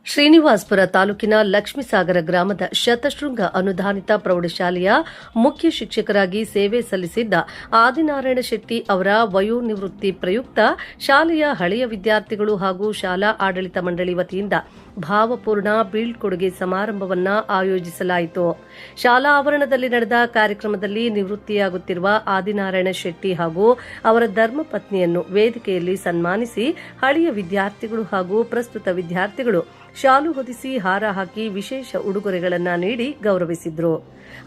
ಶ್ರೀನಿವಾಸಪುರ ತಾಲೂಕಿನ ಲಕ್ಷ್ಮೀಸಾಗರ ಗ್ರಾಮದ ಶತಶೃಂಗ ಅನುದಾನಿತ ಪ್ರೌಢಶಾಲೆಯ ಮುಖ್ಯ ಶಿಕ್ಷಕರಾಗಿ ಸೇವೆ ಸಲ್ಲಿಸಿದ್ದ ಆದಿನಾರಾಯಣ ಶೆಟ್ಟಿ ಅವರ ವಯೋನಿವೃತ್ತಿ ಪ್ರಯುಕ್ತ ಶಾಲೆಯ ಹಳೆಯ ವಿದ್ಯಾರ್ಥಿಗಳು ಹಾಗೂ ಶಾಲಾ ಆಡಳಿತ ಮಂಡಳಿ ವತಿಯಿಂದ ಭಾವಪೂರ್ಣ ಬೀಳ್ಕೊಡುಗೆ ಸಮಾರಂಭವನ್ನು ಆಯೋಜಿಸಲಾಯಿತು. ಶಾಲಾ ಆವರಣದಲ್ಲಿ ನಡೆದ ಕಾರ್ಯಕ್ರಮದಲ್ಲಿ ನಿವೃತ್ತಿಯಾಗುತ್ತಿರುವ ಆದಿನಾರಾಯಣ ಶೆಟ್ಟಿ ಹಾಗೂ ಅವರ ಧರ್ಮಪತ್ನಿಯನ್ನು ವೇದಿಕೆಯಲ್ಲಿ ಸನ್ಮಾನಿಸಿ ಹಳೆಯ ವಿದ್ಯಾರ್ಥಿಗಳು ಹಾಗೂ ಪ್ರಸ್ತುತ ವಿದ್ಯಾರ್ಥಿಗಳು ಶಾಲು ಹೊದಿಸಿ ಹಾರ ಹಾಕಿ ವಿಶೇಷ ಉಡುಗೊರೆಗಳನ್ನು ನೀಡಿ ಗೌರವಿಸಿದರು.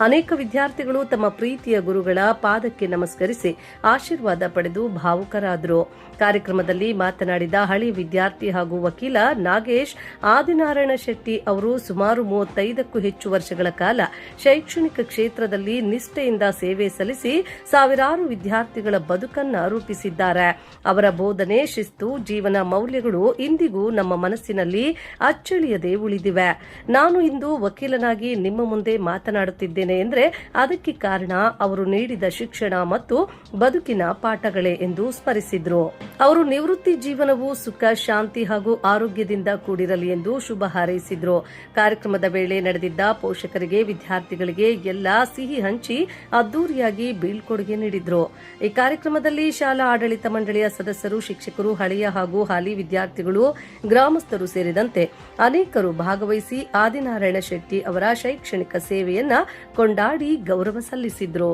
ಅನೇಕ ವಿದ್ಯಾರ್ಥಿಗಳು ತಮ್ಮ ಪ್ರೀತಿಯ ಗುರುಗಳ ಪಾದಕ್ಕೆ ನಮಸ್ಕರಿಸಿ ಆಶೀರ್ವಾದ ಪಡೆದು ಭಾವುಕರಾದರು. ಕಾರ್ಯಕ್ರಮದಲ್ಲಿ ಮಾತನಾಡಿದ ಹಳೆಯ ವಿದ್ಯಾರ್ಥಿ ಹಾಗೂ ವಕೀಲ ನಾಗೇಶ್, ಆದಿನಾರಾಯಣ ಶೆಟ್ಟಿ ಅವರು ಸುಮಾರು 35ಕ್ಕೂ ಹೆಚ್ಚು ವರ್ಷಗಳ ಕಾಲ ಶೈಕ್ಷಣಿಕ ಕ್ಷೇತ್ರದಲ್ಲಿ ನಿಷ್ಠೆಯಿಂದ ಸೇವೆ ಸಲ್ಲಿಸಿ ಸಾವಿರಾರು ವಿದ್ಯಾರ್ಥಿಗಳ ಬದುಕನ್ನು ರೂಪಿಸಿದ್ದಾರೆ. ಅವರ ಬೋಧನೆ, ಶಿಸ್ತು, ಜೀವನ ಮೌಲ್ಯಗಳು ಇಂದಿಗೂ ನಮ್ಮ ಮನಸ್ಸಿನಲ್ಲಿ ಅಚ್ಚಳಿಯದೆ ಉಳಿದಿವೆ. ನಾನು ಇಂದು ವಕೀಲನಾಗಿ ನಿಮ್ಮ ಮುಂದೆ ಮಾತನಾಡುತ್ತಿದ್ದೇನೆ ಎಂದರೆ ಅದಕ್ಕೆ ಕಾರಣ ಅವರು ನೀಡಿದ ಶಿಕ್ಷಣ ಮತ್ತು ಬದುಕಿನ ಪಾಠಗಳೇ ಎಂದು ಸ್ಮರಿಸಿದರು. ಅವರು ನಿವೃತ್ತಿ ಜೀವನವು ಸುಖ, ಶಾಂತಿ ಹಾಗೂ ಆರೋಗ್ಯದಿಂದ ಕೂಡಿರಲಿ ಎಂದು ಶುಭ ಹಾರೈಸಿದರು. ಕಾರ್ಯಕ್ರಮದ ವೇಳೆ ನಡೆದಿದ್ದ ಪೋಷಕರಿಗೆ, ವಿದ್ಯಾರ್ಥಿಗಳಿಗೆ ಎಲ್ಲ ಸಿಹಿ ಹಂಚಿ ಅದ್ದೂರಿಯಾಗಿ ಬೀಳ್ಕೊಡುಗೆ ನೀಡಿದರು. ಈ ಕಾರ್ಯಕ್ರಮದಲ್ಲಿ ಶಾಲಾ ಆಡಳಿತ ಮಂಡಳಿಯ ಸದಸ್ಯರು, ಶಿಕ್ಷಕರು, ಹಳೆಯ ಹಾಗೂ ಹಾಲಿ ವಿದ್ಯಾರ್ಥಿಗಳು, ಗ್ರಾಮಸ್ಥರು ಸೇರಿದಂತೆ ಅನೇಕರು ಭಾಗವಹಿಸಿ ಆದಿನಾರಾಯಣ ಶೆಟ್ಟಿ ಅವರ ಶೈಕ್ಷಣಿಕ ಸೇವೆಯನ್ನ ಕೊಂಡಾಡಿ ಗೌರವ ಸಲ್ಲಿಸಿದ್ರು.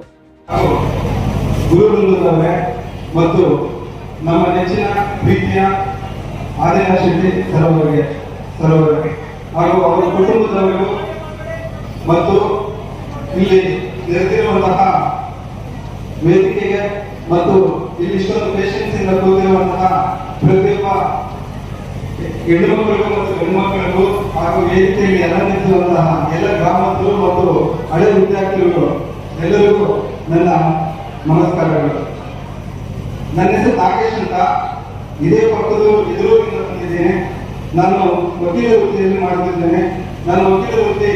ಮತ್ತು ನಮ್ಮ ನೆಚ್ಚಿನ ಪ್ರೀತಿಯ ಆದಿನಾರಾಯಣ ಶೆಟ್ಟಿ ಸರೋವರಿಗೆ ಹಾಗೂ ಅವರ ಕುಟುಂಬದವರು ಮತ್ತು ಇಲ್ಲಿ ನೆರೆದಿರುವಂತಹ ವೇದಿಕೆಗೆ ಮತ್ತು ಇಲ್ಲಿ ಇಷ್ಟೊಂದು ಪೇಷನ್ಸ್ ಇಂದ ಕೂತಿರುವಂತಹ ಪ್ರತಿಯೊಬ್ಬ ಹೆಣ್ಣುಮಕ್ಕಳಿಗೂ ಮತ್ತು ಗಂಡುಮಕ್ಕಳಿಗೂ ಹಾಗೂ ವೇದಿಕೆಯಲ್ಲಿ ಅಲಂಕರಿಸಿರುವಂತಹ ಎಲ್ಲ ಗ್ರಾಮಸ್ಥರು ಮತ್ತು ಹಳೆ ವಿದ್ಯಾರ್ಥಿಗಳು ಎಲ್ಲರಿಗೂ ನನ್ನ ನಮಸ್ಕಾರಗಳು. ನನ್ನ ಹೆಸರು ನಾಗೇಶ್ ಅಂತ. ಇದೇ ಪಕ್ಕದ ಎದುರಿನಿಂದ ಬಂದಿದ್ದೇನೆ. ನಾನು ವಕೀಲ ವೃತ್ತಿಯಲ್ಲಿ ಮಾಡುತ್ತಿದ್ದೇನೆ. ನನ್ನ ವಕೀಲ ವೃತ್ತಿ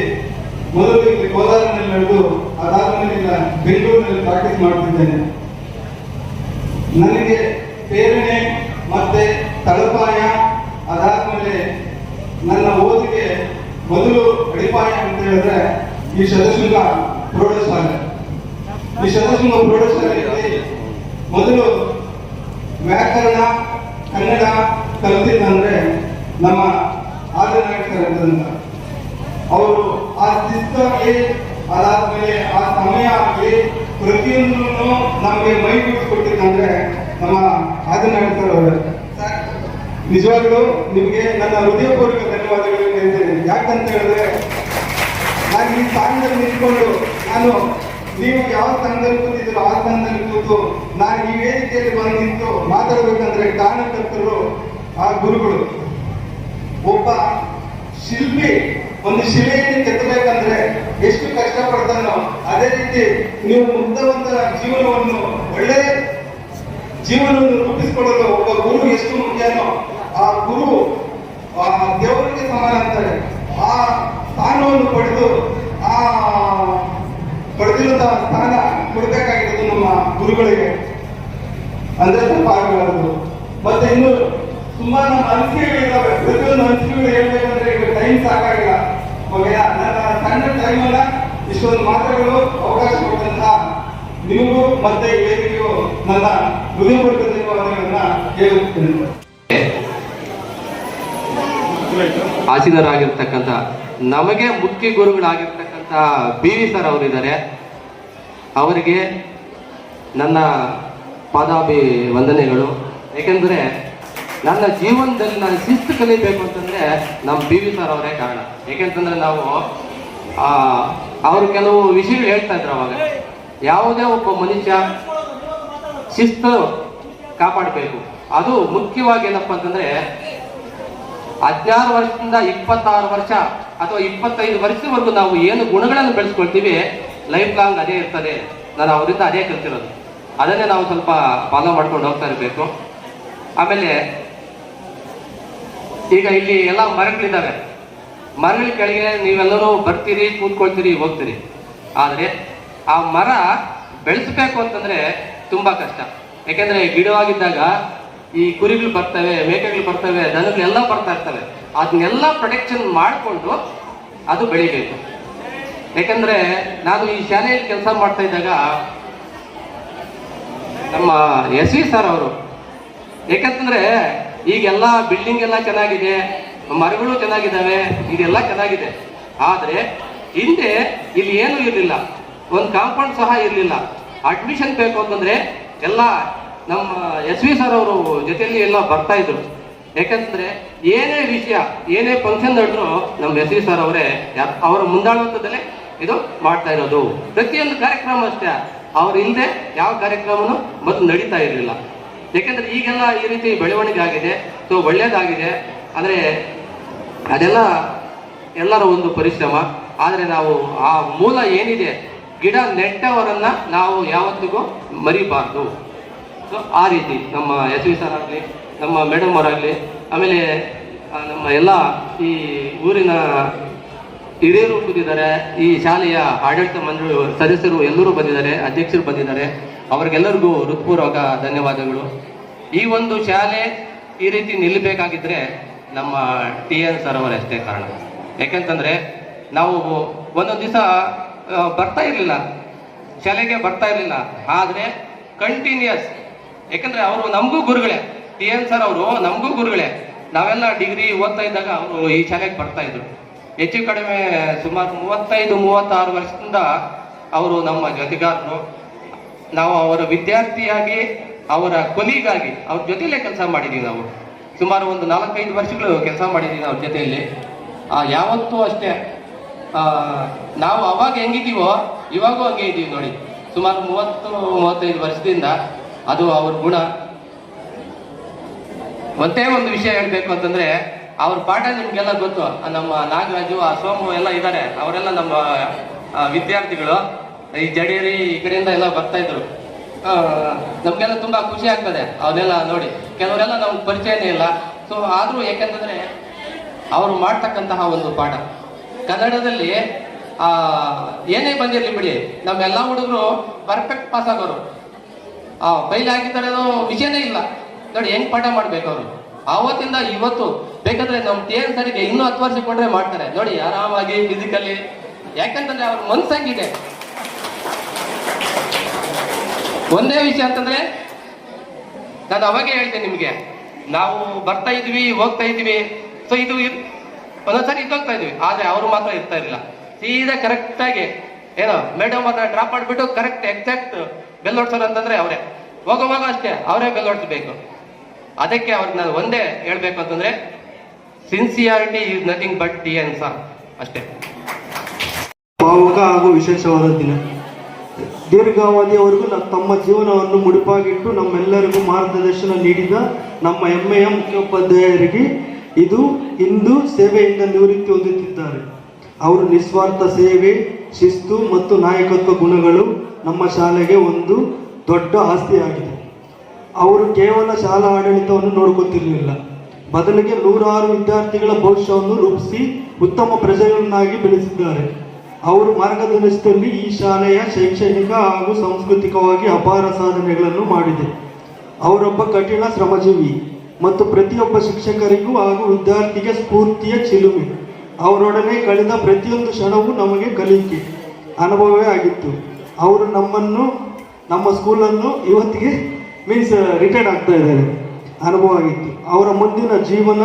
ಮೊದಲು ಇಲ್ಲಿ ಕೋಲಾರಿನಲ್ಲಿ ನಡೆದು ಅದಾದ್ಮೇಲೆ ಬೆಂಗಳೂರಿನಲ್ಲಿ ಪ್ರಾಕ್ಟೀಸ್ ಮಾಡುತ್ತಿದ್ದೇನೆ. ನನಗೆ ಪ್ರೇರಣೆ ಮತ್ತೆ ತಳಪಾಯ, ಅದಾದ್ಮೇಲೆ ನನ್ನ ಓದಿಗೆ ಮೊದಲು ಅಡಿಪಾಯ ಅಂತ ಹೇಳಿದ್ರೆ ಈ ಶತಶೃಂಗ ಪ್ರೌಢಶಾಲೆ. ಈ ಶತಶೃಂಗ ಪ್ರೌಢಶಾಲೆಯಲ್ಲಿ ಮೊದಲು ವ್ಯಾಕರಣ, ಕನ್ನಡ ಕಲಿತಿದ್ದಂದ್ರೆ ನಮ್ಮ ಆದಿನಾರಾಯಣ ಅವರು ಆ ಶಿಸ್ತಾಗಲಿ, ಅದಾದ್ಮೇಲೆ ಆ ಸಮಯ ಆಗಲಿ ಪ್ರತಿಯೊಂದನ್ನು ನಮಗೆ ಮೈಗೂಡಿಸಿಕೊಟ್ಟಿದ್ದಂದ್ರೆ ನಮ್ಮ ಆದಿನಾರಾಯಣ ಅವರು. ನಿಜವಾಗ್ಲೂ ನಿಮಗೆ ನನ್ನ ಹೃದಯಪೂರ್ವಕ ಧನ್ಯವಾದಗಳನ್ನು ಹೇಳ್ತೇನೆ. ಯಾಕಂತ ಹೇಳಿದ್ರೆ ನಾನು ಈ ಸ್ಥಾನದಲ್ಲಿ ನಿಂತ್ಕೊಂಡು ನೀವು ಯಾವ ಸ್ಥಾನದಲ್ಲಿ ಕೂತಿದ್ರು ಆ ಸ್ಥಾನದಲ್ಲಿ ಕೂತು ನಾನು ಈ ವೇದಿಕೆಯಲ್ಲಿ ಬಂದು ನಿಂತು ಮಾತಾಡಬೇಕಂದ್ರೆ ಕಾರಣಕರ್ತರು ಆ ಗುರುಗಳು. ಒಬ್ಬ ಶಿಲ್ಪಿ ಒಂದು ಶಿಲೆಯನ್ನು ಕೆತ್ತಬೇಕಂದ್ರೆ ಎಷ್ಟು ಕಷ್ಟಪಡ್ತಾನೋ ಅದೇ ರೀತಿ ನೀವು ಮುಗ್ಧವಂತ ಜೀವನವನ್ನು, ಒಳ್ಳೆ ಜೀವನವನ್ನು ರೂಪಿಸಿಕೊಳ್ಳಲು ಒಬ್ಬ ಗುರು ಎಷ್ಟು ಮುಖ್ಯನೋ ಆ ಗುರು ದೇವರಿಗೆ ಸಮಾನ ಅಂತಾರೆ. ಆ ಸ್ಥಾನವನ್ನು ಪಡೆದಿರುವಂತಹ ಸ್ಥಾನ ಕೊಡಬೇಕಾಗಿರೋದು ನಮ್ಮ ಗುರುಗಳಿಗೆ ಅಂದ್ರೆ ಸ್ವಲ್ಪ ಆಗಬಾರದು. ಮತ್ತೆ ಇನ್ನು ತುಂಬಾ ನಮ್ಮ ಅನಿಸಿಕೆಗಳಿದ್ದಾವೆ. ಪ್ರತಿಯೊಂದು ಅನಿಸಿಕೆಗಳು ಹೇಳ್ಬೇಕಂದ್ರೆ ಈಗ ಟೈಮ್ ಸಾಕಾಗಿಲ್ಲ. ನನ್ನ ಸಣ್ಣ ಟೈಮಲ್ಲ ಇಷ್ಟೊಂದು ಮಾತುಗಳು ಅವಕಾಶ ಕೊಟ್ಟಂತಹ ನಿಮಗೂ ಮತ್ತೆ ವೇದಿಕೆಯು ನನ್ನ ಹೃದಯಪೂರ್ವಕ ಧನ್ಯವಾದಗಳನ್ನ ಹೇಳುತ್ತೇನೆ. ಆಸೀನರಾಗಿರ್ತಕ್ಕಂಥ ನಮಗೆ ಮುಖ್ಯ ಗುರುಗಳಾಗಿರ್ತಕ್ಕಂಥ BV ಸರ್ ಅವರಿದ್ದಾರೆ. ಅವರಿಗೆ ನನ್ನ ಪಾದಾಭಿವಂದನೆಗಳು. ಏಕೆಂದರೆ ನನ್ನ ಜೀವನದಲ್ಲಿ ನಾನು ಶಿಸ್ತು ಕಲಿಬೇಕು ಅಂತಂದರೆ ನಮ್ಮ BV ಸರ್ ಅವರೇ ಕಾರಣ. ಏಕೆಂತಂದರೆ ನಾವು ಅವರು ಕೆಲವು ವಿಷಯಗಳು ಹೇಳ್ತಾ ಇದ್ರು. ಅವಾಗ ಯಾವುದೇ ಒಬ್ಬ ಮನುಷ್ಯ ಶಿಸ್ತು ಕಾಪಾಡಬೇಕು. ಅದು ಮುಖ್ಯವಾಗಿ ಏನಪ್ಪ ಅಂತಂದರೆ 16 ವರ್ಷದಿಂದ 26 ವರ್ಷ ಅಥವಾ 25 ವರ್ಷದವರೆಗೂ ನಾವು ಏನು ಗುಣಗಳನ್ನು ಬೆಳೆಸ್ಕೊಳ್ತೀವಿ ಲೈಫ್ ಲಾಂಗ್ ಅದೇ ಇರ್ತದೆ. ನಾನು ಅವರಿಂದ ಅದೇ ಕಲ್ತಿರೋದು. ಅದನ್ನೇ ನಾವು ಸ್ವಲ್ಪ ಫಾಲೋ ಮಾಡ್ಕೊಂಡು ಹೋಗ್ತಾ ಇರಬೇಕು. ಆಮೇಲೆ ಈಗ ಇಲ್ಲಿ ಎಲ್ಲ ಮರಗಳಿದ್ದಾವೆ. ಮರಗಳ ಕೆಳಗೆ ನೀವೆಲ್ಲರೂ ಬರ್ತೀರಿ, ಕೂತ್ಕೊಳ್ತೀರಿ, ಹೋಗ್ತೀರಿ. ಆದರೆ ಆ ಮರ ಬೆಳೆಸಬೇಕು ಅಂತಂದ್ರೆ ತುಂಬಾ ಕಷ್ಟ. ಯಾಕೆಂದ್ರೆ ಗಿಡವಾಗಿದ್ದಾಗ ಈ ಕುರಿಗಳು ಬರ್ತವೆ, ಮೇಕೆಗಳು ಬರ್ತವೆ, ದನಗಳು ಎಲ್ಲ ಬರ್ತಾ ಇರ್ತವೆ. ಅದನ್ನೆಲ್ಲ ಪ್ರೊಟೆಕ್ಷನ್ ಮಾಡಿಕೊಂಡು ಅದು ಬೆಳಿಬೇಕು. ಯಾಕಂದ್ರೆ ನಾನು ಈ ಶಾಲೆಯಲ್ಲಿ ಕೆಲಸ ಮಾಡ್ತಾ ಇದ್ದಾಗ ನಮ್ಮ ಎಸ್.ವಿ. ಸರ್ ಅವರು, ಯಾಕಂತಂದ್ರೆ ಈಗೆಲ್ಲ ಬಿಲ್ಡಿಂಗ್ ಎಲ್ಲ ಚೆನ್ನಾಗಿದೆ, ಮರಗಳು ಚೆನ್ನಾಗಿದ್ದಾವೆ, ಇದೆಲ್ಲ ಚೆನ್ನಾಗಿದೆ. ಆದರೆ ಹಿಂದೆ ಇಲ್ಲಿ ಏನೂ ಇರಲಿಲ್ಲ, ಒಂದು ಕಾಂಪೌಂಡ್ ಸಹ ಇರಲಿಲ್ಲ. ಅಡ್ಮಿಷನ್ ಬೇಕು ಅಂತಂದ್ರೆ ಎಲ್ಲ ನಮ್ಮ ಎಸ್.ವಿ. ಸರ್ ಅವರು ಜೊತೆಯಲ್ಲಿ ಎಲ್ಲ ಬರ್ತಾ ಇದ್ರು. ಯಾಕಂತಂದ್ರೆ ಏನೇ ವಿಷಯ, ಏನೇ ಫಂಕ್ಷನ್ ನಡೆದ್ರು ನಮ್ಮ ಎಸ್.ವಿ. ಸರ್ ಅವರೇ ಅವರ ಮುಂದಾಳುವಂಥದ್ದಲ್ಲೇ ಇದು ಮಾಡ್ತಾ ಇರೋದು. ಪ್ರತಿಯೊಂದು ಕಾರ್ಯಕ್ರಮ ಅಷ್ಟೇ, ಅವ್ರು ಇಲ್ಲದೆ ಯಾವ ಕಾರ್ಯಕ್ರಮನೂ ಮೊದಲು ನಡೀತಾ ಇರಲಿಲ್ಲ. ಯಾಕಂದ್ರೆ ಈಗೆಲ್ಲ ಈ ರೀತಿ ಬೆಳವಣಿಗೆ ಆಗಿದೆ, ಸೊ ಒಳ್ಳೇದಾಗಿದೆ. ಆದರೆ ಅದೆಲ್ಲ ಎಲ್ಲರ ಒಂದು ಪರಿಶ್ರಮ. ಆದರೆ ನಾವು ಆ ಮೂಲ ಏನಿದೆ, ಗಿಡ ನೆಟ್ಟವರನ್ನ ನಾವು ಯಾವತ್ತಿಗೂ ಮರಿಬಾರ್ದು. ಸೊ ಆ ರೀತಿ ನಮ್ಮ ಎಸ್.ವಿ. ಸರ್ ಆಗಲಿ, ನಮ್ಮ ಮೇಡಮ್ ಅವರಾಗಲಿ, ಆಮೇಲೆ ನಮ್ಮ ಎಲ್ಲ ಈ ಊರಿನ ಹಿರಿಯರು ಬಂದಿದ್ದಾರೆ, ಈ ಶಾಲೆಯ ಆಡಳಿತ ಮಂಡಳಿ ಸದಸ್ಯರು ಎಲ್ಲರೂ ಬಂದಿದ್ದಾರೆ, ಅಧ್ಯಕ್ಷರು ಬಂದಿದ್ದಾರೆ. ಅವ್ರಿಗೆಲ್ಲರಿಗೂ ಹೃತ್ಪೂರ್ವಕ ಧನ್ಯವಾದಗಳು. ಈ ಒಂದು ಶಾಲೆ ಈ ರೀತಿ ನಿಲ್ಲಬೇಕಾಗಿದ್ರೆ ನಮ್ಮ ಟಿ.ಎನ್. ಸರ್ ಅವರಷ್ಟೇ ಕಾರಣ. ಯಾಕೆಂತಂದ್ರೆ ನಾವು ಒಂದೊಂದು ದಿವಸ ಬರ್ತಾ ಇರಲಿಲ್ಲ, ಶಾಲೆಗೆ ಬರ್ತಾ ಇರಲಿಲ್ಲ. ಆದರೆ ಕಂಟಿನ್ಯೂಸ್, ಯಾಕಂದ್ರೆ ಅವರು ನಮಗೂ ಗುರುಗಳೇ, ಟಿ.ಎನ್. ಸರ್ ಅವರು ನಮಗೂ ಗುರುಗಳೇ. ನಾವೆಲ್ಲ ಡಿಗ್ರಿ ಓದ್ತಾ ಇದ್ದಾಗ ಅವರು ಈ ಶಾಲೆಗೆ ಬರ್ತಾ ಇದ್ರು. ಹೆಚ್ಚು ಕಡಿಮೆ ಸುಮಾರು 35-36 ವರ್ಷದಿಂದ ಅವರು ನಮ್ಮ ಜೊತೆಗಾರರು. ನಾವು ಅವರ ವಿದ್ಯಾರ್ಥಿಯಾಗಿ, ಅವರ ಕೊಲೀಗಾಗಿ ಅವ್ರ ಜೊತೆಯಲ್ಲೇ ಕೆಲಸ ಮಾಡಿದ್ದೀವಿ. ನಾವು ಸುಮಾರು ಒಂದು 4-5 ವರ್ಷಗಳು ಕೆಲಸ ಮಾಡಿದ್ದೀವಿ ಅವ್ರ ಜೊತೆಯಲ್ಲಿ. ಯಾವತ್ತೂ ಅಷ್ಟೇ, ನಾವು ಅವಾಗ ಹೆಂಗಿದ್ದೀವೋ ಇವಾಗೂ ಹಂಗೆ ಇದ್ದೀವಿ ನೋಡಿ. ಸುಮಾರು 30-35 ವರ್ಷದಿಂದ ಅದು ಅವ್ರ ಗುಣ. ಒಂದೇ ಒಂದು ವಿಷಯ ಹೇಳ್ಬೇಕು ಅಂತಂದ್ರೆ, ಅವ್ರ ಪಾಠ ನಿಮ್ಗೆಲ್ಲ ಗೊತ್ತು. ನಮ್ಮ ನಾಗರಾಜು, ಆ ಸೋಮು ಎಲ್ಲ ಇದ್ದಾರೆ, ಅವರೆಲ್ಲ ನಮ್ಮ ವಿದ್ಯಾರ್ಥಿಗಳು. ಈ ಜಡೇರಿ ಈ ಕಡೆಯಿಂದ ಎಲ್ಲ ಬರ್ತಾ ಇದ್ರು. ನಮ್ಗೆಲ್ಲ ತುಂಬಾ ಖುಷಿ ಆಗ್ತದೆ ಅವನ್ನೆಲ್ಲ ನೋಡಿ. ಕೆಲವರೆಲ್ಲ ನಮ್ಗೆ ಪರಿಚಯನೇ ಇಲ್ಲ. ಸೊ ಆದ್ರೂ ಯಾಕಂತಂದ್ರೆ ಅವರು ಮಾಡ್ತಕ್ಕಂತಹ ಒಂದು ಪಾಠ ಕನ್ನಡದಲ್ಲಿ ಏನೇ ಬಂದಿರಲಿ ಬಿಡಿ, ನಮ್ಮೆಲ್ಲ ಹುಡುಗರು ಪರ್ಫೆಕ್ಟ್ ಪಾಸ್ ಆಗೋರು. ಫೈಲ್ ಆಗಿದ್ದಾರೆ ಅನ್ನೋ ವಿಷಯನೇ ಇಲ್ಲ ನೋಡಿ. ಹೆಂಗ್ ಪಾಠ ಮಾಡ್ಬೇಕು ಅವರು. ಆವತ್ತಿಂದ ಇವತ್ತು ಬೇಕಂದ್ರೆ ನಮ್ಮ ಟಿ.ಎನ್. ಸರಿಗೆ ಇನ್ನೂ 10 ವರ್ಷ ಕೊಟ್ರೆ ಮಾಡ್ತಾರೆ ನೋಡಿ, ಆರಾಮಾಗಿ ಫಿಸಿಕಲಿ. ಯಾಕಂತಂದ್ರೆ ಅವ್ರ ಮನ್ಸಂಗಿದೆ. ಒಂದೇ ವಿಷಯ ಅಂತಂದ್ರೆ, ನಾನು ಅವಾಗೇ ಹೇಳ್ತೇನೆ ನಿಮ್ಗೆ, ನಾವು ಬರ್ತಾ ಇದ್ವಿ, ಹೋಗ್ತಾ ಇದ್ವಿ. ಸೊ ಇದು ಒಂದೊಂದ್ಸರಿ ಇದ್ದೋಗ್ತಾ ಇದ್ವಿ, ಆದ್ರೆ ಅವರು ಮಾತ್ರ ಇರ್ತಾ ಇರಲಿಲ್ಲ. ಸೀದಾ ಕರೆಕ್ಟ್ ಆಗಿ ಏನೋ ಮೇಡಮ್ ಅವ್ರನ್ನ ಡ್ರಾಪ್ ಮಾಡ್ಬಿಟ್ಟು ಕರೆಕ್ಟ್ ಎಕ್ಸಾಕ್ಟ್ ಬೆಲ್ ಹೊಡ್ಸೋರು ಅಂತಂದ್ರೆ ಅವರೇ. ಹೋಗುವಾಗ ಅಷ್ಟೇ ಅವರೇ ಬೆಲ್ ಹೊಡ್ಸ್ಬೇಕು. ಅದಕ್ಕೆ ಅವ್ರಿಗೆ ನಾನು ಒಂದೇ ಹೇಳ್ಬೇಕು ಅಂತಂದ್ರೆ, sincerity is nothing but T N. Sir ಅಷ್ಟೇ. ಭಾವುಕ ಹಾಗೂ ವಿಶೇಷವಾದ ದಿನ. ದೀರ್ಘಾವಧಿಯವರೆಗೂ ತಮ್ಮ ಜೀವನವನ್ನು ಮುಡಿಪಾಗಿಟ್ಟು ನಮ್ಮೆಲ್ಲರಿಗೂ ಮಾರ್ಗದರ್ಶನ ನೀಡಿದ ನಮ್ಮ ಹೆಮ್ಮೆಯ ಮುಖ್ಯೋಪಾಧ್ಯಾಯರಿಗೆ ಇಂದು ಸೇವೆಯಿಂದ ನಿವೃತ್ತಿ ಹೊಂದುತ್ತಿದ್ದಾರೆ. ಅವರು ನಿಸ್ವಾರ್ಥ ಸೇವೆ, ಶಿಸ್ತು ಮತ್ತು ನಾಯಕತ್ವ ಗುಣಗಳು ನಮ್ಮ ಶಾಲೆಗೆ ಒಂದು ದೊಡ್ಡ ಆಸ್ತಿಯಾಗಿದೆ. ಅವರು ಕೇವಲ ಶಾಲಾ ಆಡಳಿತವನ್ನು ನೋಡ್ಕೊತಿರಲಿಲ್ಲ, ಬದಲಿಗೆ 100 ವಿದ್ಯಾರ್ಥಿಗಳ ಭವಿಷ್ಯವನ್ನು ರೂಪಿಸಿ ಉತ್ತಮ ಪ್ರಜೆಗಳನ್ನಾಗಿ ಬೆಳೆಸಿದ್ದಾರೆ. ಅವರು ಮಾರ್ಗದರ್ಶನದಲ್ಲಿ ಈ ಶಾಲೆಯ ಶೈಕ್ಷಣಿಕ ಹಾಗೂ ಸಾಂಸ್ಕೃತಿಕವಾಗಿ ಅಪಾರ ಸಾಧನೆಗಳನ್ನು ಮಾಡಿದೆ. ಅವರೊಬ್ಬ ಕಠಿಣ ಶ್ರಮಜೀವಿ ಮತ್ತು ಪ್ರತಿಯೊಬ್ಬ ಶಿಕ್ಷಕರಿಗೂ ಹಾಗೂ ವಿದ್ಯಾರ್ಥಿಗೆ ಸ್ಫೂರ್ತಿಯ ಚಿಲುಮೆ. ಅವರೊಡನೆ ಕಳೆದ ಪ್ರತಿಯೊಂದು ಕ್ಷಣವೂ ನಮಗೆ ಕಲಿಕೆ ಅನುಭವವೇ ಆಗಿತ್ತು. ಅವರು ನಮ್ಮ ಸ್ಕೂಲನ್ನು ಇವತ್ತಿಗೆ ರಿಟೈರ್ಡ್ ಆಗ್ತಾ ಇದ್ದಾರೆ, ಅನುಭವ ಆಗಿತ್ತು. ಅವರ ಮುಂದಿನ ಜೀವನ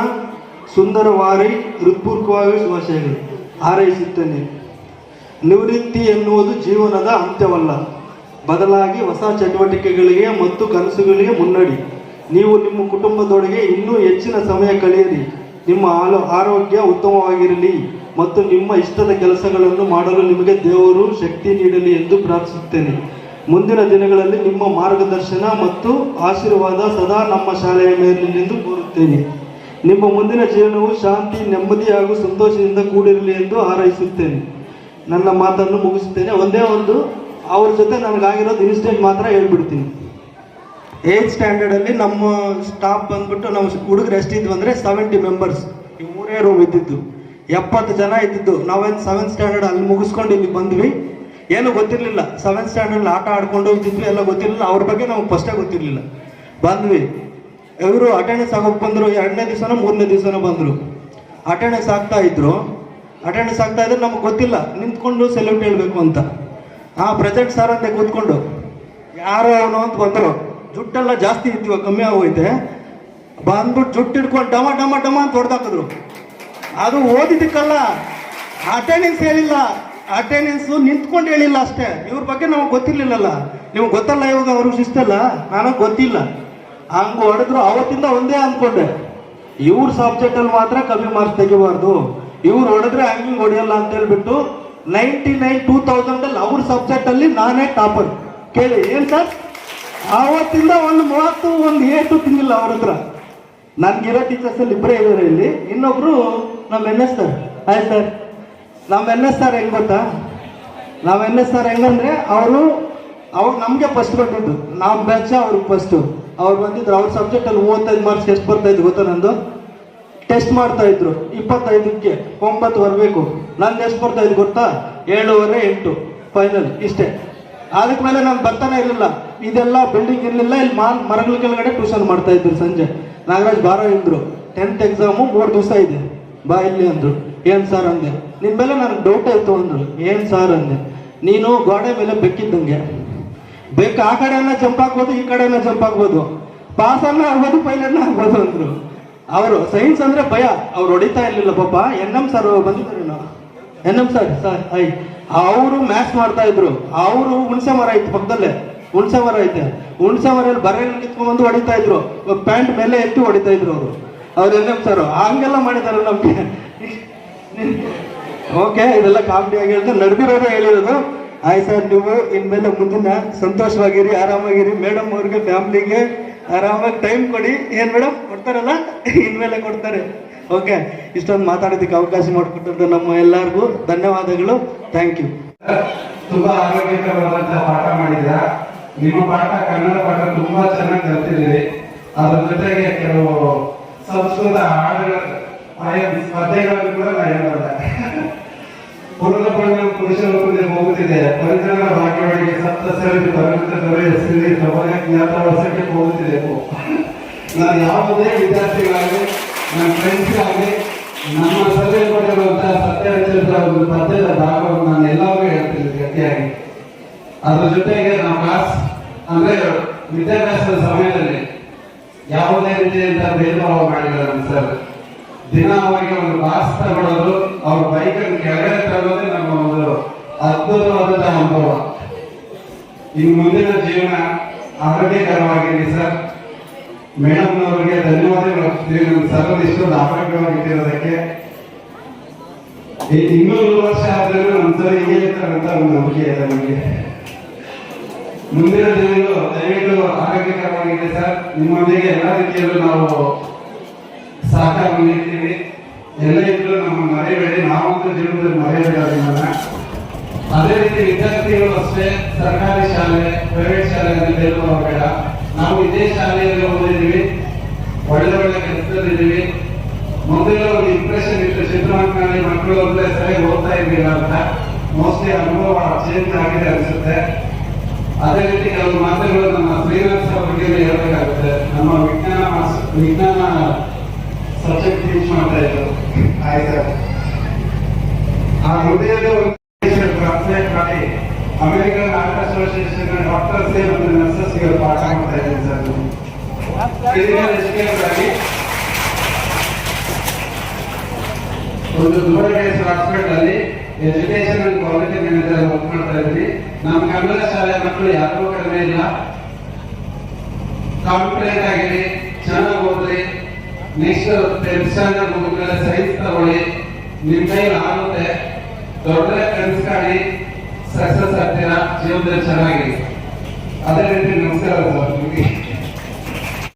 ಸುಂದರವಾಗಿ ಹೃತ್ಪೂರ್ವಕವಾಗಿ ಶುಭಾಶಯಗಳು ಹಾರೈಸುತ್ತೇನೆ. ನಿವೃತ್ತಿ ಎನ್ನುವುದು ಜೀವನದ ಅಂತ್ಯವಲ್ಲ, ಬದಲಾಗಿ ಹೊಸ ಚಟುವಟಿಕೆಗಳಿಗೆ ಮತ್ತು ಕನಸುಗಳಿಗೆ ಮುನ್ನಡಿ. ನೀವು ನಿಮ್ಮ ಕುಟುಂಬದೊಳಗೆ ಇನ್ನೂ ಹೆಚ್ಚಿನ ಸಮಯ ಕಳೆಯಿರಿ. ನಿಮ್ಮ ಆರೋಗ್ಯ ಉತ್ತಮವಾಗಿರಲಿ ಮತ್ತು ನಿಮ್ಮ ಇಷ್ಟದ ಕೆಲಸಗಳನ್ನು ಮಾಡಲು ನಿಮಗೆ ದೇವರು ಶಕ್ತಿ ನೀಡಲಿ ಎಂದು ಪ್ರಾರ್ಥಿಸುತ್ತೇನೆ. ಮುಂದಿನ ದಿನಗಳಲ್ಲಿ ನಿಮ್ಮ ಮಾರ್ಗದರ್ಶನ ಮತ್ತು ಆಶೀರ್ವಾದ ಸದಾ ನಮ್ಮ ಶಾಲೆಯ ಮೇಲಿನೆಂದು ಕೋರುತ್ತೇನೆ. ನಿಮ್ಮ ಮುಂದಿನ ಜೀವನವು ಶಾಂತಿ, ನೆಮ್ಮದಿ ಹಾಗೂ ಸಂತೋಷದಿಂದ ಕೂಡಿರಲಿ ಎಂದು ಹಾರೈಸುತ್ತೇನೆ. ನನ್ನ ಮಾತನ್ನು ಮುಗಿಸುತ್ತೇನೆ. ಒಂದೇ ಒಂದು ಅವ್ರ ಜೊತೆ ನನಗಾಗಿರೋದು ಇನ್ಸಿಡೆಂಟ್ ಮಾತ್ರ ಹೇಳ್ಬಿಡ್ತೀನಿ. 8th ಸ್ಟ್ಯಾಂಡರ್ಡಲ್ಲಿ ನಮ್ಮ ಸ್ಟಾಫ್ ಬಂದ್ಬಿಟ್ಟು ನಾವು ಹುಡುಗರು ಎಷ್ಟಿದ್ವು ಅಂದರೆ 70 ಮೆಂಬರ್ಸ್. ಈ 3 ರೂಮ್ ಇದ್ದಿದ್ದು, 70 ಜನ ಇದ್ದಿದ್ದು. ನಾವೇನು 7th ಸ್ಟ್ಯಾಂಡರ್ಡ್ ಅಲ್ಲಿ ಮುಗಿಸ್ಕೊಂಡು ಇಲ್ಲಿ ಬಂದ್ವಿ. ಏನು ಗೊತ್ತಿರಲಿಲ್ಲ, 7th ಸ್ಟ್ಯಾಂಡರ್ಡ್ ಆಟ ಆಡ್ಕೊಂಡು ಹೋಗ್ತಿದ್ವಿ, ಎಲ್ಲ ಗೊತ್ತಿರಲಿಲ್ಲ. ಅವ್ರ ಬಗ್ಗೆ ನಮ್ಗೆ ಫಸ್ಟೇ ಗೊತ್ತಿರಲಿಲ್ಲ. ಬಂದ್ವಿ, ಇವರು ಅಟೆಂಡೆನ್ಸ್ ಆಗೋಕೆ ಬಂದರು. 2ನೇ ದಿವಸನೋ 3ನೇ ದಿವಸನೋ ಬಂದರು. ಅಟೆಂಡೆನ್ಸ್ ಆಗ್ತಾ ಇದ್ರು ನಮಗೆ ಗೊತ್ತಿಲ್ಲ, ನಿಂತ್ಕೊಂಡು ಸೆಲ್ಯೂಟ್ ಹೇಳ್ಬೇಕು ಅಂತ. ಪ್ರೆಸೆಂಟ್ ಸರ್ ಅಂತ ಕೂತ್ಕೊಂಡು ಯಾರೋ ಅವನು ಅಂತ ಬಂದರು, ಜುಟ್ಟೆಲ್ಲ ಜಾಸ್ತಿ ಇದ್ವು, ಕಮ್ಮಿ ಆಗೋಯ್ತೆ. ಬಂದ್ಬಿಟ್ಟು ಜುಟ್ಟು ಹಿಡ್ಕೊಂಡು ಡಮ ಡಮ ಡಮ ಅಂತ ಹೊಡೆದಾಕಿದ್ರು. ಅದು ಓದಿದ್ದಕ್ಕಲ್ಲ, ಅಟೆಂಡೆನ್ಸ್ ಹೇಳಿಲ್ಲ, ಅಟೆಂಡೆನ್ಸು ನಿಂತ್ಕೊಂಡು ಹೇಳಿಲ್ಲ ಅಷ್ಟೇ. ಇವ್ರ ಬಗ್ಗೆ ನಮಗೆ ಗೊತ್ತಿರ್ಲಿಲ್ಲಲ್ಲ, ನಿಮ್ಗೆ ಗೊತ್ತಲ್ಲ ಇವಾಗ ಅವ್ರಿಗೆ ಶಿಸ್ತಲ್ಲ, ನನಗೆ ಗೊತ್ತಿಲ್ಲ. ಹಂಗೆ ಹೊಡೆದ್ರು. ಅವತ್ತಿಂದ ಒಂದೇ ಅಂದ್ಕೊಂಡೆ, ಇವ್ರ ಸಬ್ಜೆಕ್ಟಲ್ಲಿ ಮಾತ್ರ ಕಮ್ಮಿ ಮಾರ್ಕ್ಸ್ ತೆಗಿಬಾರ್ದು, ಇವ್ರು ಹೊಡೆದ್ರೆ ಹಂಗಿಂಗ್ ಹೊಡೆಯಲ್ಲ ಅಂತ ಹೇಳ್ಬಿಟ್ಟು 2000 ಅವ್ರ ಸಬ್ಜೆಕ್ಟಲ್ಲಿ ನಾನೇ ಟಾಪರ್. ಕೇಳಿ ಏನು ಸರ್, ಆವತ್ತಿಂದ ಒಂದು 30 ಏಟು ತಿಂದಿಲ್ಲ ಅವ್ರ ಹತ್ರ. ನನ್ಗಿರೋ ಟೀಚರ್ಸಲ್ಲಿ ಇಬ್ಬರೇ ಇದ್ದಾರೆ ಇಲ್ಲಿ, ಇನ್ನೊಬ್ರು ನಮ್ಮ NS ಸರ್. ಆಯ್ತು ಸರ್, ನಮ್ಮ NS ಸರ್ ಹೆಂಗೆ ಗೊತ್ತಾ, ನಮ್ಮ NS ಸರ್ ಹೆಂಗಂದ್ರೆ ಅವರು ನಮಗೆ ಫಸ್ಟ್ ಬಂದಿದ್ದು, ನಮ್ಮ ಬ್ಯಾಚ್ ಅವ್ರಿಗೆ ಫಸ್ಟು. ಅವ್ರು ಬಂದಿದ್ರು, ಅವ್ರ ಸಬ್ಜೆಕ್ಟಲ್ಲಿ 35 ಮಾರ್ಕ್ಸ್ ಎಷ್ಟು ಬರ್ತಾಯಿದ್ದು ಗೊತ್ತಾ, ನಂದು ಟೆಸ್ಟ್ ಮಾಡ್ತಾ ಇದ್ರು 25ಕ್ಕೆ 9 ಬರಬೇಕು. ನಂದು ಎಷ್ಟು ಬರ್ತಾಯಿದ್ದು ಗೊತ್ತಾ, 7.5 8 ಫೈನಲ್, ಇಷ್ಟೇ. ಅದಕ್ಕೆ ಮೇಲೆ ನಾನು ಬರ್ತಾನೆ ಇರಲಿಲ್ಲ. ಇದೆಲ್ಲ ಬಿಲ್ಡಿಂಗ್ ಇರಲಿಲ್ಲ, ಇಲ್ಲಿ ಮರಗಳ ಕೆಳಗಡೆ ಟ್ಯೂಷನ್ ಮಾಡ್ತಾ ಇದ್ರು ಸಂಜೆ. ನಾಗರಾಜ್ ಬಾರೋ ಇದ್ರು, 10th ಎಕ್ಸಾಮು 3 ದಿವಸ ಇದೆ, ಬಾ ಇಲ್ಲಿ ಅಂದರು. ಏನು ಸರ್ ಅಂದೆ, ನಿಮ್ಮ ಮೇಲೆ ನನಗೆ ಡೌಟ್ ಆಯಿತು ಅಂದರು. ಏನು ಸರ್ ಅಂದೆ, ನೀನು ಗೋಡೆ ಮೇಲೆ ಬೆಕ್ಕಿದ್ದಂಗೆ, ಬೆಕ್ಕು ಆ ಕಡೆನ ಜಂಪ್ ಆಗ್ಬೋದು, ಈ ಕಡೆನ ಜಂಪ್ ಆಗ್ಬೋದು, ಪಾಸನ್ನ ಆಗ್ಬೋದು, ಫೈಲನ್ನ ಆಗ್ಬೋದು ಅಂದರು. ಅವರು ಸೈನ್ಸ್ ಅಂದರೆ ಭಯ, ಅವ್ರು ಹೊಡಿತಾ ಇರಲಿಲ್ಲ ಪಾಪ. NM ಸರ್ ಬಂದಿದ್ದಾರೆ, ನಾವು NM ಸರ್ ಅವರು ಮ್ಯಾಥ್ಸ್ ಮಾಡ್ತಾ ಇದ್ರು. ಅವರು ಹುಣಸೆ ಮರ ಐತೆ ಪಕ್ಕದಲ್ಲೇ, ಹುಣಸೆ ಮರ ಐತೆ, ಹುಣಸೆ ಮರಲ್ಲಿ ಬರೆಯಲ್ಲಿ ಕಿತ್ಕೊಂಡ್ಬಂದು ಹೊಡಿತಾ ಇದ್ರು, ಪ್ಯಾಂಟ್ ಮೇಲೆ ಎತ್ತಿ ಹೊಡಿತಾ ಇದ್ರು ಅವ್ರು NM ಸರ್. ಹಂಗೆಲ್ಲ ಮಾಡಿದ್ದಾರೆ ನಮಗೆ. ಓಕೆ, ಇದೆಲ್ಲ ಕಾಮಿಡಿಯಾಗಿ ಹೇಳ್ತಾರೆ, ನಡೆದಿರೋರು ಹೇಳಿರೋದು. ಆಯ್ತು ಸರ್, ನೀವು ಇನ್ಮೇಲೆ ಮುಂದಿನ ಸಂತೋಷವಾಗಿರಿ, ಆರಾಮಾಗಿರಿ. ಮೇಡಮ್ ಅವ್ರಿಗೆ ಫ್ಯಾಮ್ಲಿಗೆ ಆರಾಮಾಗಿ ಟೈಮ್ ಕೊಡಿ. ಏನು ಮೇಡಮ್ ಕೊಡ್ತಾರಲ್ಲ, ಇನ್ಮೇಲೆ ಕೊಡ್ತಾರೆ. ಓಕೆ, ಇಷ್ಟೊಂದು ಮಾತಾಡೋದಕ್ಕೆ ಅವಕಾಶ ಮಾಡಿಕೊಟ್ಟಂತ ನಮ್ಮ ಎಲ್ಲರಿಗೂ ಧನ್ಯವಾದಗಳು. Thank you. ತುಂಬಾ ಆರೋಗ್ಯಕರವಾದಂತಹ ಪಾಠ ಮಾಡಿದ್ರ. ನಿಮ್ಮ ಪಾಠ, ಕನ್ನಡ ಪಾಠ ತುಂಬಾ ಚೆನ್ನಾಗಿ ಕಲ್ತಿದ್ದೀರಿ. ಅದ್ರ ಜೊತೆಗೆ ಕೆಲವು ಸಂಸ್ಕೃತ ಹಾಡುಗಳ ಸ್ಪರ್ಧೆಗಳನ್ನು ಕೂಡ ನಡೆಯಬಾರ್ದ. ಪೂರ್ಣಪೂರ್ಣ ಪುರುಷರ ಮುಂದೆ ಹೋಗುತ್ತಿದೆ, ಪರಿಸರ ಭಾಗ್ಯವಾಡಿಗೆ ಸಪ್ತಸರಿ ಪರಿಮಿತದಲ್ಲಿ ಜ್ಞಾತವಾಸಕ್ಕೆ ಹೋಗುತ್ತಿದೆ. ನಾನು ಯಾವುದೇ ವಿದ್ಯಾರ್ಥಿಗಳಾಗಲಿ, ನನ್ನ ಫ್ರೆಂಡ್ಸ್ಗಾಗಲಿ, ನಮ್ಮ ಸಭೆ ಕೊಟ್ಟಿರುವಂತಹ ಸತ್ಯಹರಿಚರಿತ್ರ ಒಂದು ಪದ್ಯದ ಭಾಗವನ್ನು ನಾನು ಎಲ್ಲರಿಗೂ ಹೇಳ್ತೀನಿ ಗಟ್ಟಿಯಾಗಿ. ಅದ್ರ ಜೊತೆಗೆ ನಾವು ಕ್ಲಾಸ್ ಅಂದ್ರೆ ವಿದ್ಯಾಭ್ಯಾಸದ ಸಮಯದಲ್ಲಿ ಯಾವುದೇ ರೀತಿಯಂತ ಭೇದ ಭಾವ ಮಾಡಿದ್ದಾರೆ ನಮ್ಮ ಸರ್. ದಿನವಾಗಿ ಒಂದು ಬಾಕ್ಸ್ ತಗೊಳ್ಳೋದು, ಅವ್ರ ಬೈಕನ್ನು ಕೆಳಗಡೆ ತಗೊಳ್ಳೋದೇ ನಮ್ಮ ಒಂದು ಅದ್ಭುತವಾದಂತಹ ಅನುಭವ. ಇನ್ನು ಮುಂದಿನ ಜೀವನ ಆರೋಗ್ಯಕರವಾಗಿರಲಿ ಸರ್. ಮೇಡಮ್ ಅವರಿಗೆ ಧನ್ಯವಾದಗಳು. ನಮ್ಮ ಸರ್ ಇಷ್ಟೊಂದು ಆರೋಗ್ಯವಾಗಿಟ್ಟಿರೋದಕ್ಕೆ. ಇನ್ನೂ 100 ವರ್ಷ ಆದ್ರೂ ನಮ್ಮ ಸರ್ ಹೀಗೆ ಇರ್ತಾರಂತ ಒಂದು ನಂಬಿಕೆ ಇದೆ ನಮಗೆ. ಮುಂದಿನ ದಿನಗಳು ದಯವಿಟ್ಟು ಆರೋಗ್ಯಕರವಾಗಿದೆ ಸರ್. ನಿಮ್ಮೊಂದಿಗೆ ಎಲ್ಲ ರೀತಿಯಲ್ಲೂ ನಾವು ಸಹಕಾರ ನೀಡ್ತೀವಿ. ಎಲ್ಲ ಇದ್ರು ನಮ್ಮ ಮರೆಯಬೇಡಿ, ನಾವಂತೂ ಜೀವನದಲ್ಲಿ ಮರೆಯಬೇಡಿ ನಿಮ್ಮನ್ನ. ಅದೇ ರೀತಿ ವಿದ್ಯಾರ್ಥಿಗಳು ಅಷ್ಟೇ, ಸರ್ಕಾರಿ ಶಾಲೆ, ಪ್ರೈವೇಟ್ ಶಾಲೆ ಅಂತ ಬೇಡ. ನಾವು ಇದೇ ಶಾಲೆಯಲ್ಲಿ ಓದಿದ್ದೀವಿ, ಒಳ್ಳೆ ಒಳ್ಳೆ ಕೆಲಸದಲ್ಲಿದ್ದೀವಿ. ಮೊದಲ ಒಂದು ಇಂಪ್ರೆಷನ್ ಇತ್ತು, ಚಿತ್ರಮಕ್ಕಳಲ್ಲಿ ಮಕ್ಕಳು ಅಂದ್ರೆ ಸರಿಯಾಗಿ ಓದ್ತಾ ಇರ್ಲಿಲ್ಲ ಅಂತ. ಮೋಸ್ಟ್ಲಿ ಅನುಭವ ಚೇಂಜ್ ಆಗಿದೆ ಅನಿಸುತ್ತೆ. ಅದೇ ರೀತಿ ಕೆಲವು ಮಾತುಗಳು ನಮ್ಮ ಶ್ರೀನಿವಾಸ ಬಗ್ಗೆ ಹೇಳಬೇಕಾಗುತ್ತೆ. ನಮ್ಮ ವಿಜ್ಞಾನ ಸಬ್ಜೆಕ್ಟ್ ಟೀಚ್ ಮಾಡ್ತಾ ಇದ್ರು. ಆಯ್ತು, ಆ ಹೃದಯದ ಟ್ರಾನ್ಸ್ಲೇಟ್ ಮಾಡಿ ಅಮೆರಿಕನ್ ಆರ್ಟ್ ಅಸೋಸಿಯೇಷನ್ ಡಾಕ್ಟರ್ಸ್ ಮತ್ತು ನರ್ಸಸ್ಗೆ ಪಾಠ ಮಾಡ್ತಾ ಇದ್ದೀನಿ ಸರ್. ಒಂದು ದುಬಾರಿ ಹಾಸ್ಪಿಟಲ್ ಅಲ್ಲಿ education and quality manager work ಮಾಡ್ತಾ ಇದ್ದೀನಿ. ನಮ್ಮ ಕನ್ನಡ ಶಾಲೆ ಮಕ್ಕಳು ಯಾರಿಗೂ ಕಡಿಮೆ ಇಲ್ಲ. ಕಾನ್ಫಿಡೆಂಟ್ ಆಗಿರಿ, ಚೆನ್ನಾಗಿ ಓದ್ರಿ. ನೆಕ್ಸ್ಟ್ 10th ಸ್ಟ್ಯಾಂಡರ್ಡ್ ಮುಗಿದ್ಮೇಲೆ ಸೈನ್ಸ್ ತಗೊಳ್ಳಿ, ನಿಮ್ ಕೈಲಿ ಆಗುತ್ತೆ. ದೊಡ್ಡ ಕನಸು ಕಾಣಿ, ಸಕ್ಸಸ್ ಆಗ್ತೀರಾ, ಜೀವನದಲ್ಲಿ ಚೆನ್ನಾಗಿ. ಅದೇ ರೀತಿ ನಮಸ್ಕಾರ ಸರ್.